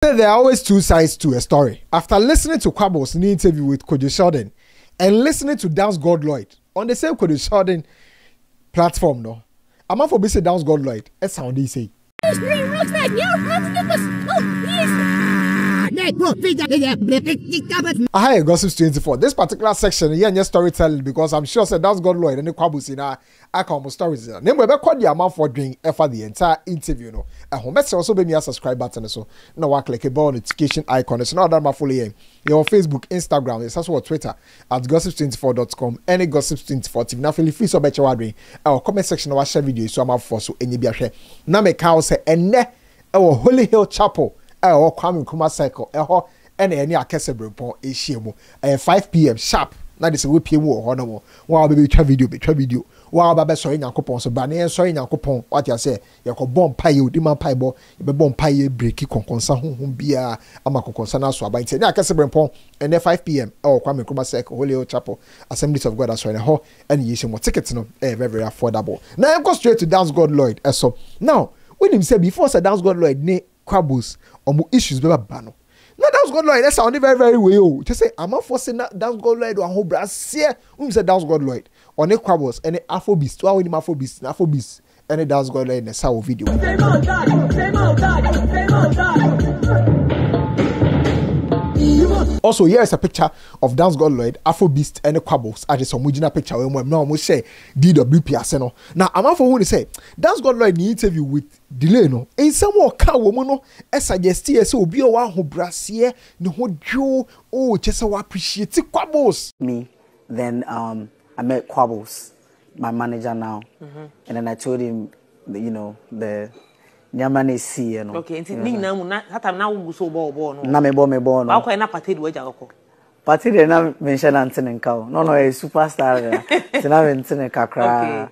There are always two sides to a story. After listening to Quabos in the interview with Kojo Sheldon and listening to Dancegod Lloyd on the same Kojo Sheldon platform, no, I'm for busy Dancegod Lloyd. That's how they say. Hi, Gossips 24. This particular section, yeah, just storytelling because I'm sure that Dancegod Lloyd and the Quabos in I come stories. Name we record the amount for doing for the entire interview. No, and home also be me a subscribe button so now I click a bell notification icon. So now that my follow you on Facebook, Instagram, it's also on Twitter at gossips24.com. Any gossips24 TV. Now feel free so bet you are doing our comment section of share video so I'm up for so any be a share. Now me cow say and our Holy Hill Chapel. Or Kwame Nkrumah cycle. And any akese brepon ehiem 5 p.m. sharp. Na this we PM wo no. Wa be twa video. Wa ba be so Nyankopon so ba na so Nyankopon. What you say? You ko bomb pie odi man pie bo. You be bomb pie breaki konkonsa honhom bia ama konkonsa na so aba nti. Any akese brepon and 5 p.m. or Kwame Nkrumah cycle Holy Hill Chapel Assemblies of God so ho and yeshim tickets no very affordable. Now I go straight to Dancegod Lloyd. So now when him say before say Dancegod Lloyd ne Quabos or issues be bano. Now Dancegod Lloyd, that's sounding very well. Just say I'm not forcing Dancegod Lloyd or whole brass here. Say Dancegod Lloyd or ne Quabos any Afrobeats. Why we need Afrobeats any Dancegod Lloyd in a sound video. Also, here is a picture of Dancegod Lloyd, Afrobeast, and the Quabos. I just some original picture when we now say DWP Aseno. Now, I'm for who to say Dancegod Lloyd in the interview with Delay no. In some more car woman no, as suggest so be a one who brassier no who Joe just so appreciate Quabos. Me, then I met Quabos, my manager now, and then I told him, the Nyamane see, you know. Okay, ni na mu na hata na wo so bo no. Na me bo no. Ba ko na party de waja ko. Party de na mention antene nka. No, a superstar there. Na mentene kakra.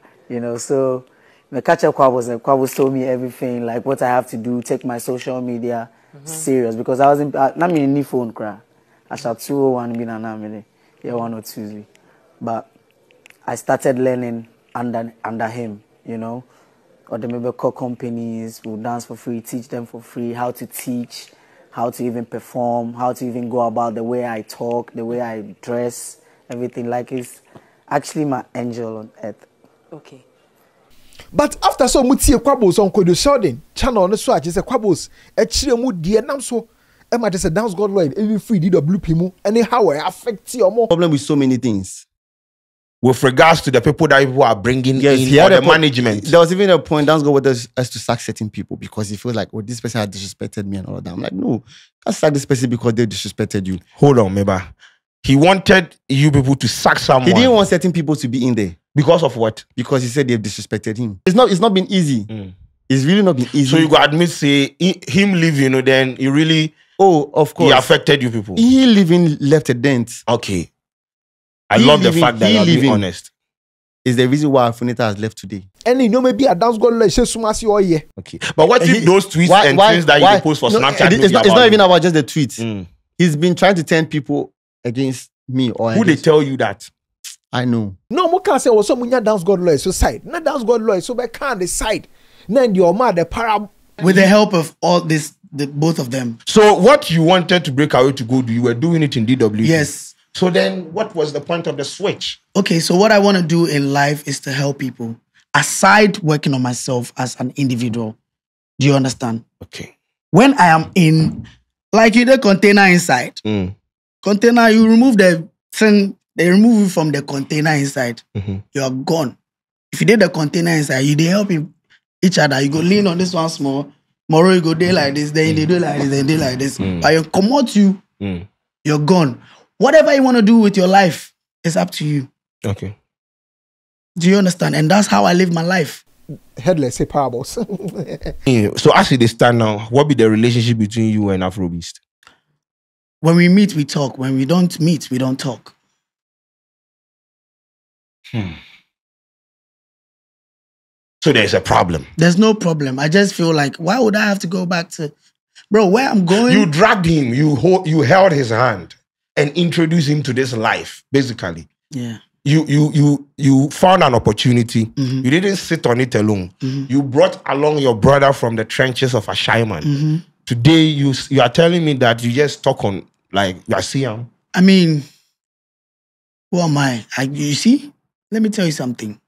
So me catch up Quabos told me everything, like what I have to do, take my social media serious because I was in na me ni phone cra. I shall 201 be na me. Yeah, 102. But I started learning under him, or the member call companies will dance for free, teach them for free how to teach, how to even perform, how to even go about the way I talk, the way I dress, everything. Like it's actually my angel on earth. Okay. But after so much Quabos on Kojo Sheldon channel on the swatch is a Quabos actually mu dear nam so Emma just a Dancegod Lloyd even free DWP mu anyhow affect your more problem with so many things. With regards to the people that people are bringing in for the management. There was even a point Dancegod wanted us to sack certain people because he feels like, oh, this person had disrespected me and all of that. I'm like, no, can't sack this person because they disrespected you. Hold on, Meba. He wanted you people to sack someone. He didn't want certain people to be in there. Because of what? Because he said they've disrespected him. It's not been easy. It's really not been easy. So you got admit, say, him leaving, then he really... Oh, of course. He affected you people. He leaving left a dent. Okay. I love the fact that you're being honest. Is the reason why Funita has left today. And maybe a Dancegod Lloyd says so much all year. Okay. But what if those tweets and things that you post for Snapchat? It's not even about just the tweets. He's been trying to turn people against me or who they tell you that? I know. No, more can say also munya Dancegod Lloyd so side. Not Dancegod Lloyd so by can decide. Then your mother para with the help of all this, both of them. So what you wanted to break away to go do, you were doing it in DWP. Yes. So then what was the point of the switch? Okay, so what I want to do in life is to help people. Aside working on myself as an individual. Do you understand? Okay. When I am in, like in the container inside. Container, you remove the thing, they remove it from the container inside. You are gone. If you did the container inside, you they help each other. You go lean on this one small. Tomorrow you go there like this, then they do like this, then they do like this. But you come out you're gone. Whatever you want to do with your life is up to you. Okay. Do you understand? And that's how I live my life. Headless, say parables. So as they stand now, what be the relationship between you and Afrobeast? When we meet, we talk. When we don't meet, we don't talk. So there's a problem. There's no problem. I just feel like, why would I have to go back to... Bro, where I'm going... You dragged him. You held his hand and introduced him to this life, basically. Yeah. You found an opportunity. You didn't sit on it alone. You brought along your brother from the trenches of Ashaiman today you are telling me that you just talk on like you are seeing. I mean, who am I? You see, let me tell you something.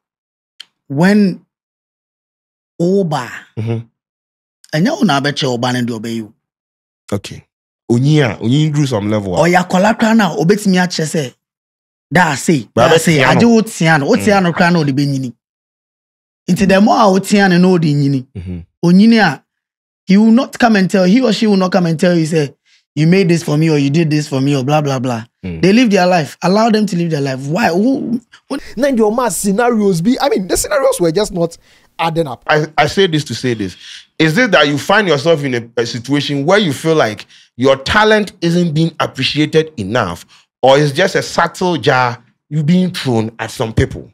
When Oba, and you na beche Oba and do obey you. Okay. Onyi grew some level. Or ya kolakra na obetimi ache say. I do tiano. O tiano kra no de benyini. Into the more o tiano no de nyini. Onyini he will not come and tell, he or she will not come and tell you, say, you made this for me or you did this for me or blah, blah, blah. They live their life. Allow them to live their life. Why? Then your mass scenarios be, I mean, the scenarios were just not adding up. I say this to say this. Is it that you find yourself in a situation where you feel like your talent isn't being appreciated enough, or it's just a subtle jar you being thrown at some people?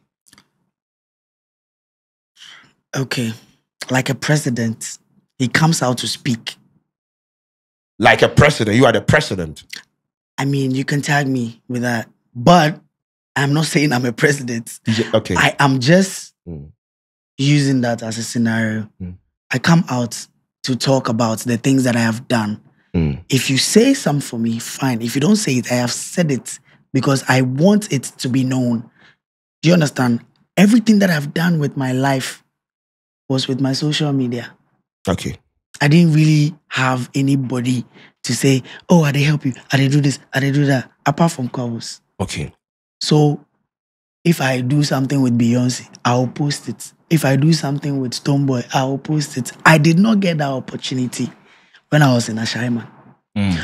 Okay. Like a president, he comes out to speak. Like a president. You are the president. I mean, you can tag me with that. But I'm not saying I'm a president. Okay. I am just using that as a scenario. I come out to talk about the things that I have done. If you say something for me, fine. If you don't say it, I have said it because I want it to be known. Do you understand? Everything that I've done with my life was with my social media. Okay. I didn't really have anybody to say, oh, I did help you, I did do this, I did do that, apart from Kwabos. Okay. So if I do something with Beyonce, I'll post it. If I do something with Stonebwoy, I'll post it. I did not get that opportunity when I was in Ashaiman.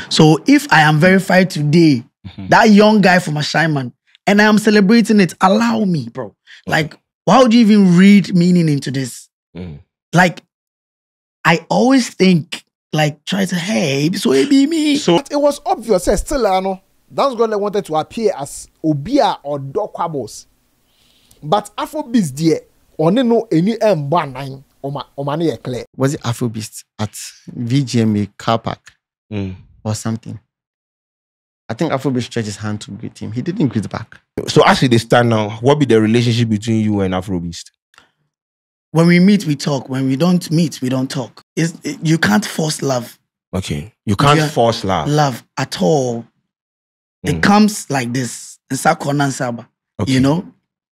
So if I am verified today, that young guy from Ashaiman, and I am celebrating it, allow me, bro. Like, why would you even read meaning into this? Like, I always think, like, try to, hey, so it be me. So it was obvious, still, Dancegod wanted to appear as Obia or Doc Kwabos. But Afrobeats there, only no any M19 or money clear. Was it Afrobeats at VGMA car park or something? I think Afrobeats stretched his hand to greet him. He didn't greet back. So as they stand now, what be the relationship between you and Afrobeats? When we meet, we talk. When we don't meet, we don't talk. You can't force love. Okay. You can't force love. Love at all. It comes like this. Okay. You know?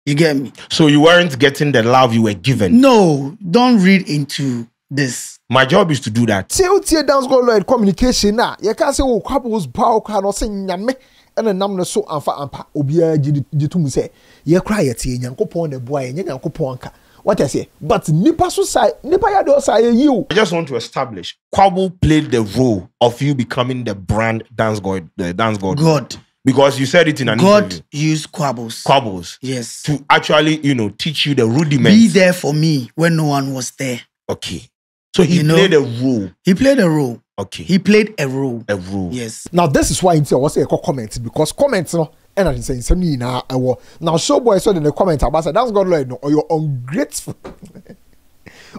You get me? So you weren't getting the love you were given? No. Don't read into this. My job is to do that. Till Dancegod Lloyd communication now. You can't say, oh, Kwabos bow cannot say nyame. And then I'm so ampa obia jitum say, ye cry at ye yankopon the boy and yankoponka. What I say, but nipa side, nipa ya do say you. I just want to establish Kwabo played the role of you becoming the brand Dancegod, the Dancegod. God. Because you said it in an interview. God used Kwabos. Kwabos. Yes. To actually, teach you the rudiments. Be there for me when no one was there. Okay. So he played a role. He played a role. Okay. He played a role. A role. Yes. Now this is why I was saying comment because comments no. And I say something now. Now Showboy said in the comment about that Dancegod Lloyd no or you're ungrateful.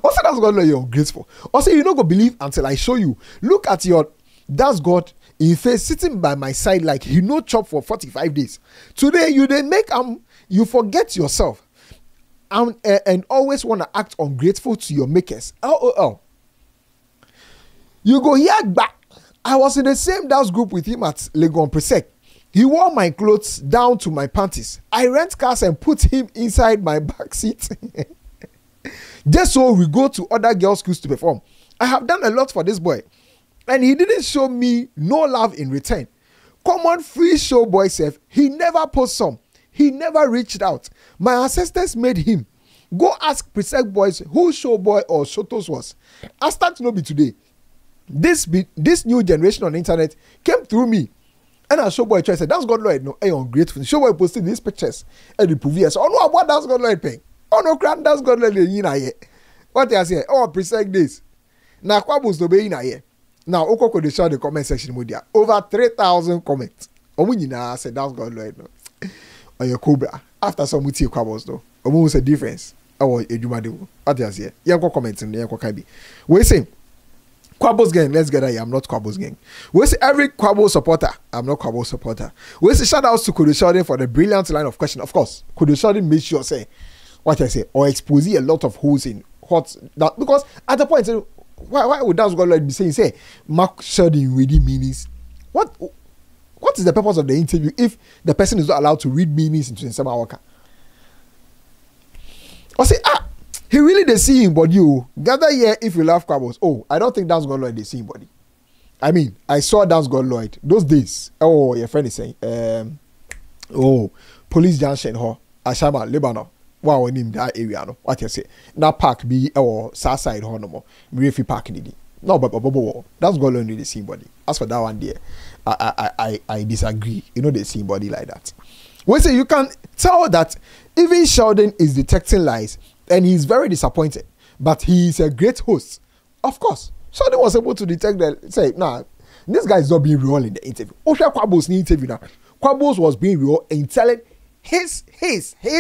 Also Dancegod Lloyd you're ungrateful. Also you not gonna believe until I show you. Look at your Dancegod in face sitting by my side like he no chop for 45 days. Today you they make you forget yourself and always want to act ungrateful to your makers. Oh. You go here back. I was in the same dance group with him at Legon Presec. He wore my clothes down to my panties. I rent cars and put him inside my back seat. Just so we go to other girls' schools to perform. I have done a lot for this boy. And he didn't show me no love in return. Common free Showboy self, he never post some. He never reached out. My ancestors made him. Go ask Presec boys who Showboy or Shotos was. I start to know be today. This new generation on the internet came through me. And I Showboy tried to say, Dancegod Lloyd, no, hey, ungrateful. Showboy posted these pictures and the previous. Oh, no, what Dancegod Lloyd paying? Oh, no, grand Dancegod Lloyd, you know, what I say? Oh, Presec this. Now, Kwabos to be in here. Now, Oko could show the comment section media. Over 3,000 comments. Omunina said, Dancegod Lloyd, no. Or your Cobra. After some with your Kwabos, though. Omun a difference. Oh, Ejumadu. What I say? Yanko comments in the Yanko Kabi. We say, Kwabos gang, let's get I'm not Kwabos gang. We say every Kwabos supporter, I'm not Kwabos supporter. We say shout outs to Kudu Sheldon for the brilliant line of question. Of course, Kudu Sheldon made sure say what I say or expose a lot of holes in what that because at the point why would Dancegod Lloyd be saying, say, Mark Sheldon reading meanings? What is the purpose of the interview if the person is not allowed to read meanings into Nsema Waka? Or say, he really they see him body. Gather here if you love Quabos. Oh, I don't think Dancegod Lloyd they see him body. I mean, I saw Dancegod Lloyd those days. Oh, your friend is saying, police junction, Ashama, Lebanon. Wow, in him that area, no. What you say? Now park be or south side, no more. Refi park needy. No, but Dancegod Lloyd they see him body. As for that one there, I disagree. You know they see him body like that. We say you can tell that even Sheldon is detecting lies and he's very disappointed, but he is a great host. Of course, Sheldon was able to detect that. Say, nah, this guy is not being real in the interview. Osha Quabos in the interview now. Quabos was being real and telling his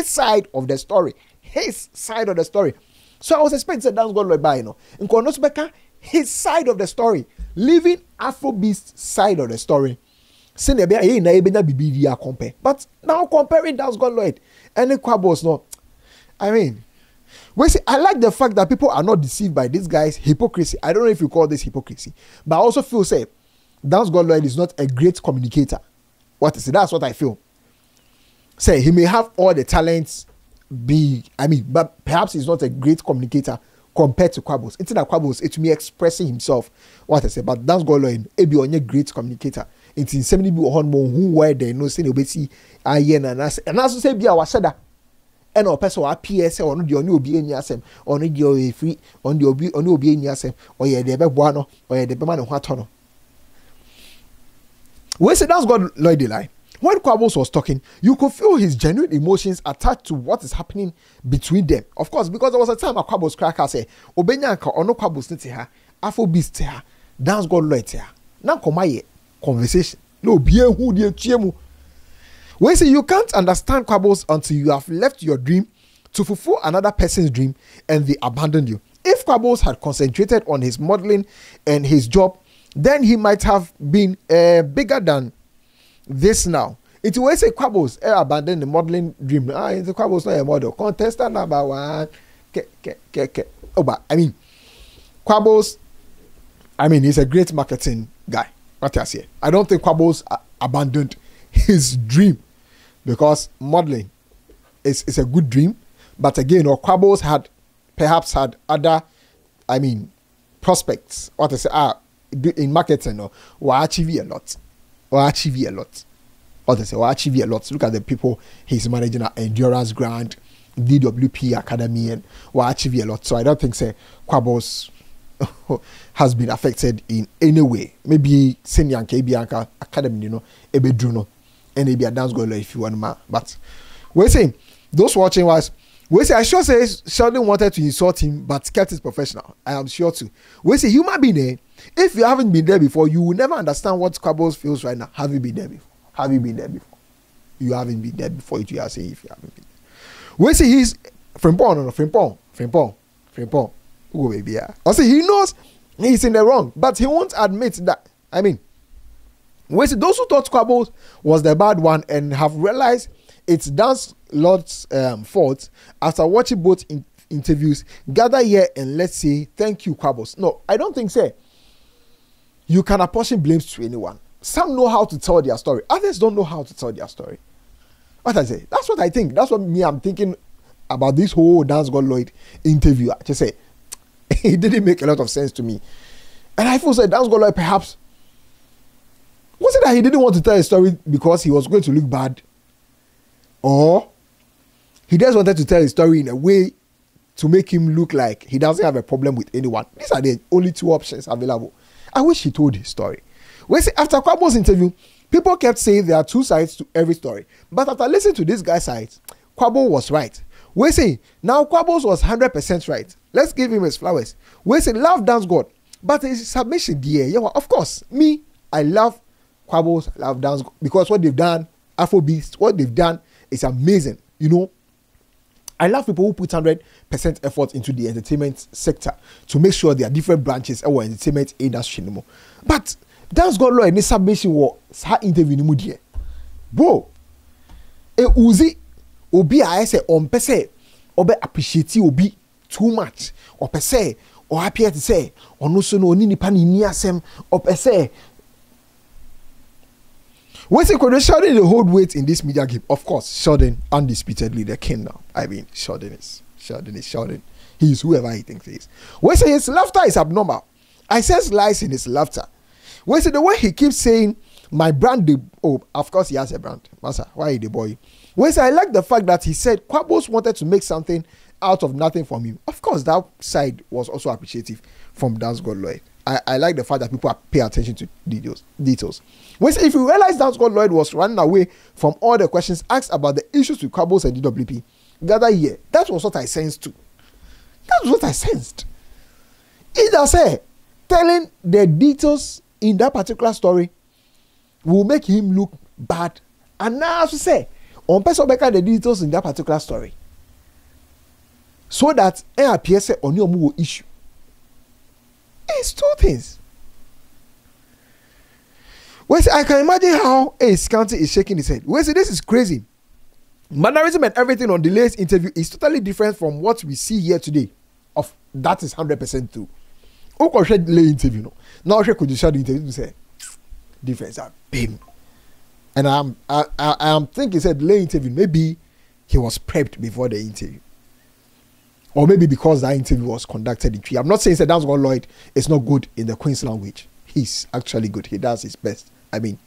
side of the story. His side of the story. So I was expecting Dancegod Lloyd by, you know, in Konosbeka, his side of the story, leaving Afrobeat's side of the story. But now comparing Dancegod Lloyd and the Quabos, no. I mean, I like the fact that people are not deceived by this guy's hypocrisy. I don't know if you call this hypocrisy, but I also feel, say, Dancegod Lloyd is not a great communicator. What is it? That's what I feel. Say, he may have all the talents, but perhaps he's not a great communicator compared to Quabos. It's not Quabos, it's me expressing himself. What I say, but Dancegod Lloyd, be on a great communicator. It's in 70 people who were there, no saying obesi ayen and as say be our shada. And our person or PS or no the only obi any asem or no the free on the obi any asem or ye the bebuano or ye the man what no. We say Dancegod Lloyd lie. When Quabos was talking, you could feel his genuine emotions attached to what is happening between them. Of course, because there was a time a Quabos cracker say, Obenyanka or no Quabos niti ha, Afrobeat te ha, Dancegod Lloyd te ha. Now come conversation. No, bien who dear chiemu. We say you can't understand Quabos until you have left your dream to fulfill another person's dream and they abandon you. If Quabos had concentrated on his modeling and his job, then he might have been bigger than this now. It will say Quabos abandon the modeling dream. It's Quabos not a model. Contestant number one. Oh, but I mean, Quabos, he's a great marketing guy. What I say, I don't think Quabos abandoned his dream because modeling is a good dream, but again, Quabos had perhaps had other, prospects. What I say, in marketing, or achieve a lot. What I say, achieve a lot. Look at the people he's managing at Endurance Grant, DWP Academy, and achieve a lot. So I don't think Quabos has been affected in any way. Maybe Senior Bianca Academy, Ebe Druno, and maybe a Dancegod if you want ma. But we're saying those watching was I sure say Sheldon wanted to insult him, but kept it professional. I am sure too. We say human being, if you haven't been there before, you will never understand what Quabos feels right now. Have you been there before? Have you been there before? You haven't been there before. You are saying if you haven't been there. We say he's Frimpong. Oh baby, yeah. I say he knows he's in the wrong, but he won't admit that. We say those who thought Quabos was the bad one and have realized it's Dancegod's fault after watching both interviews, gather here and let's say thank you, Quabos. No, I don't think so. You can apportion blames to anyone. Some know how to tell their story. Others don't know how to tell their story. What I say? That's what I think. That's what I'm thinking about this whole Dancegod Lloyd interview. I just say it didn't make a lot of sense to me. And I feel like Dancegod Lloyd perhaps was it that he didn't want to tell a story because he was going to look bad? Or he just wanted to tell his story in a way to make him look like he doesn't have a problem with anyone. These are the only two options available. I wish he told his story. We see after Quabos' interview, people kept saying there are two sides to every story. But after listening to this guy's side, Quabos was right. We say now Quabos was 100% right. Let's give him his flowers. We say love Dancegod, but his submission, yeah, of course, me, I love Quabos, I love Dancegod because what they've done, Afrobeat, what they've done is amazing. I love people who put 100% effort into the entertainment sector to make sure there are different branches of our entertainment industry. But Dancegod Lloyd ni submission was her interview ni mudie. Bro, uzi obi a say on pese obe appreciate obi too much. Or pese or appear to say, or no so no ni pani near sem up a say. When Sheldon the hold weight in this media game, of course, Sheldon undisputedly the king now. I mean, Sheldon is. He is whoever he thinks he is. When say his laughter is abnormal, I sense lies in his laughter. When say the way he keeps saying my brand, of course he has a brand. Masa, why the boy? When say I like the fact that he said Quabos wanted to make something out of nothing from him. Of course, that side was also appreciative from Dancegod Lloyd. I like the fact that people pay attention to details. When if you realize Dancegod Lloyd was running away from all the questions asked about the issues with Quabos and DWP the other year, that was what I sensed too. That was what I sensed. Either say telling the details in that particular story will make him look bad, and now as we say, on person back the details in that particular story, so that it appears on your issue. It's two things. Well, I can imagine how a Scanty is shaking his head. Well, this is crazy. Mannerism and everything on the latest interview is totally different from what we see here today. That is 100% true. Who could share the interview? No, now could you share the interview to say difference? Bim. And I'm thinking said lay interview. Maybe he was prepped before the interview. Or maybe because that interview was conducted in Twi. I'm not saying that Dancegod Lloyd is not good in the Queen's language. He's actually good. He does his best. I mean,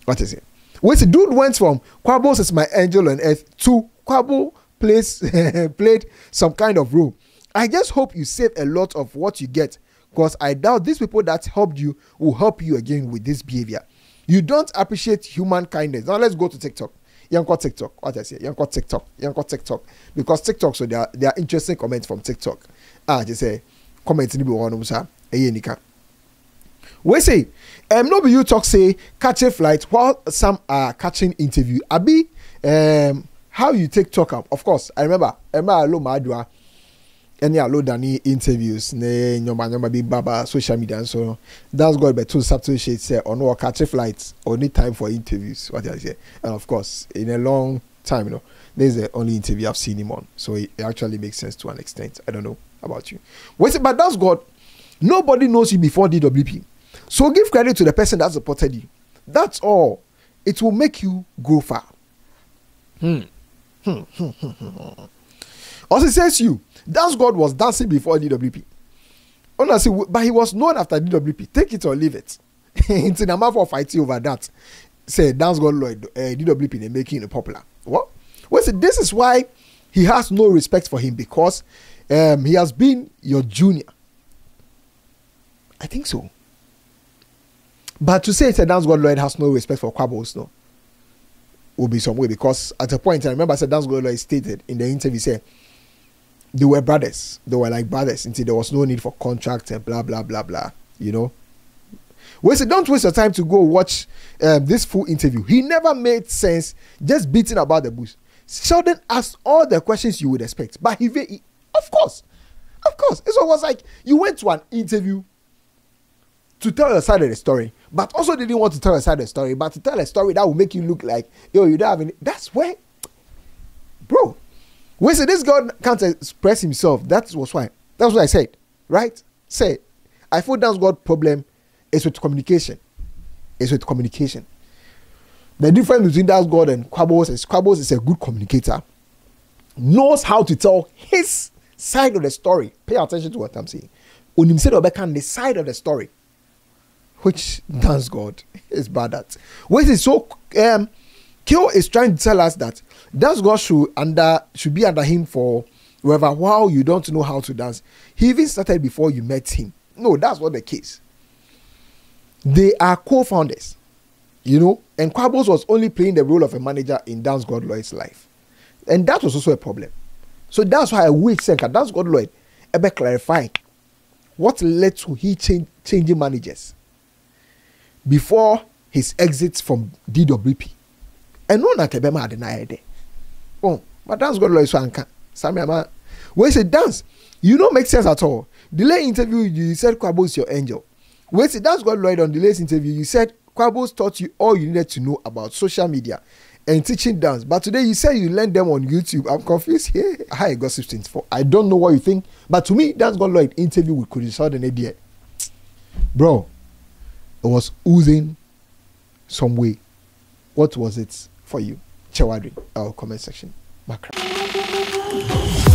what is it? When the dude went from Quabos is my angel on earth to Quabo played some kind of role. I just hope you save a lot of what you get, because I doubt these people that helped you will help you again with this behavior. You don't appreciate human kindness. Now let's go to TikTok. TikTok. What I say? TikTok. Because TikTok, so there are interesting comments from TikTok. Just say comments in the one sir. We say, no be you talk say catch a flight while some are catching interview. Abi, how you take talk up? Of course, I remember alo madwa any alo dani interviews ne nyoma bi baba social media and so that's got be two subtle shades say on no catch a flight or need time for interviews. What I say, and of course, in a long time, this is the only interview I've seen him on, so it actually makes sense to an extent. I don't know about you. Wait, but Dancegod, nobody knows you before DWP. So give credit to the person that supported you. That's all. It will make you go far. Also says you, Dancegod was dancing before DWP. Honestly, but he was known after DWP. Take it or leave it. It's in a matter of fighting over that. Say Dancegod Lloyd, DWP, they're making it popular. What? Well, see, this is why he has no respect for him, because he has been your junior. I think so. But to say it's a Dancegod Lloyd has no respect for Quabos, no, will be some way, because at a point, I remember Dancegod Lloyd stated in the interview, said they were brothers. They were like brothers until there was no need for contract and blah, blah, blah, blah, Well, so don't waste your time to go watch this full interview. He never made sense just beating about the bush. Sheldon asked all the questions you would expect, but he of course. It was like you went to an interview to tell your side of the story, but also didn't want to tell your side of the story, but to tell a story that will make you look like, you don't have any. That's where, bro. When so this guy can't express himself, that's what I said, right? Say, I feel Dancegod problem is with communication. The difference between Dancegod and Quabos is a good communicator, knows how to tell his side of the story. Pay attention to what I'm saying. When himself on the side of the story, which Dancegod is bad at. Which is so Kyo is trying to tell us that Dancegod should be under him for whoever. Wow, you don't know how to dance. He even started before you met him. No, that's not the case. They are co-founders, and Quabos was only playing the role of a manager in Dancegod Lloyd's life. And that was also a problem. So that's why I wish Dancegod Lloyd ever clarified what led to he changing managers before his exit from DWP. And no nakebema denied it. Oh, but Dancegod Lloyd so anka. Sammy when say dance, make sense at all. Delay interview, you said Quabos your angel. When say Dancegod Lloyd on the latest interview, you said Quabos taught you all you needed to know about social media and teaching dance. But today you say you learn them on YouTube. I'm confused here. Hi, Gossip 24. I don't know what you think. But to me, Dancegod Lloyd interview with Kudi saw the idea. Bro, it was oozing some way. What was it for you? Chewadri, our comment section. Magraheb.